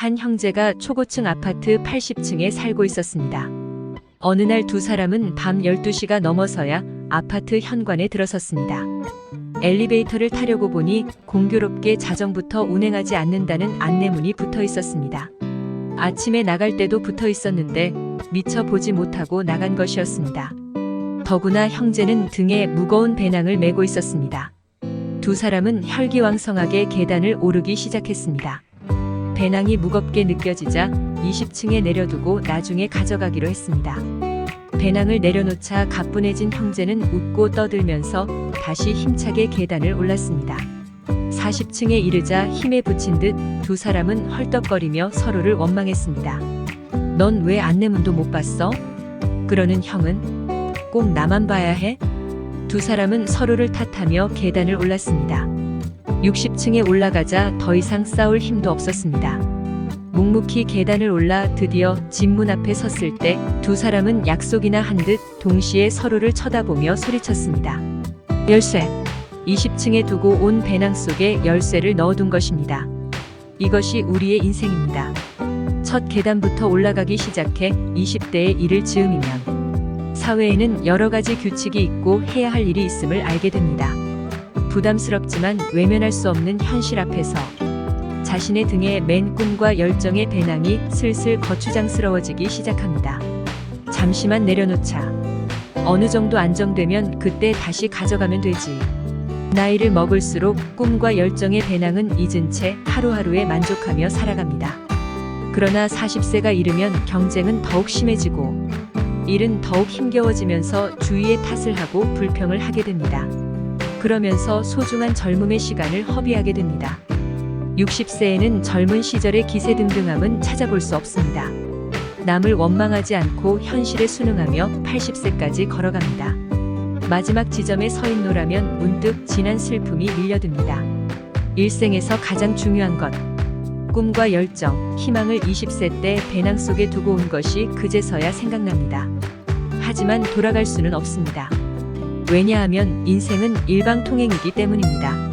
한 형제가 초고층 아파트 80층에 살고 있었습니다. 어느 날 두 사람은 밤 12시가 넘어서야 아파트 현관에 들어섰습니다. 엘리베이터를 타려고 보니 공교롭게 자정부터 운행하지 않는다는 안내문이 붙어 있었습니다. 아침에 나갈 때도 붙어 있었는데 미처 보지 못하고 나간 것이었습니다. 더구나 형제는 등에 무거운 배낭을 메고 있었습니다. 두 사람은 혈기왕성하게 계단을 오르기 시작했습니다. 배낭이 무겁게 느껴지자 20층에 내려두고 나중에 가져가기로 했습니다. 배낭을 내려놓자 가뿐해진 형제는 웃고 떠들면서 다시 힘차게 계단을 올랐습니다. 40층에 이르자 힘에 부친 듯 두 사람은 헐떡거리며 서로를 원망했습니다. 넌 왜 안내문도 못 봤어? 그러는 형은 꼭 나만 봐야 해? 두 사람은 서로를 탓하며 계단을 올랐습니다. 60층에 올라가자 더 이상 싸울 힘도 없었습니다. 묵묵히 계단을 올라 드디어 집 문 앞에 섰을 때 두 사람은 약속이나 한 듯 동시에 서로를 쳐다보며 소리쳤습니다. 열쇠! 20층에 두고 온 배낭 속에 열쇠를 넣어둔 것입니다. 이것이 우리의 인생입니다. 첫 계단부터 올라가기 시작해 20대의 일을 즈음이면 사회에는 여러 가지 규칙이 있고 해야 할 일이 있음을 알게 됩니다. 부담스럽지만 외면할 수 없는 현실 앞에서 자신의 등에 맨 꿈과 열정의 배낭이 슬슬 거추장스러워지기 시작합니다. 잠시만 내려놓자. 어느 정도 안정되면 그때 다시 가져가면 되지. 나이를 먹을수록 꿈과 열정의 배낭은 잊은 채 하루하루에 만족하며 살아갑니다. 그러나 40세가 이르면 경쟁은 더욱 심해지고 일은 더욱 힘겨워지면서 주위의 탓을 하고 불평을 하게 됩니다. 그러면서 소중한 젊음의 시간을 허비하게 됩니다. 60세에는 젊은 시절의 기세등등함은 찾아볼 수 없습니다. 남을 원망하지 않고 현실에 순응하며 80세까지 걸어갑니다. 마지막 지점에 서 있노라면 문득 진한 슬픔이 밀려듭니다. 일생에서 가장 중요한 것, 꿈과 열정, 희망을 20세 때 배낭 속에 두고 온 것이 그제서야 생각납니다. 하지만 돌아갈 수는 없습니다. 왜냐하면 인생은 일방통행이기 때문입니다.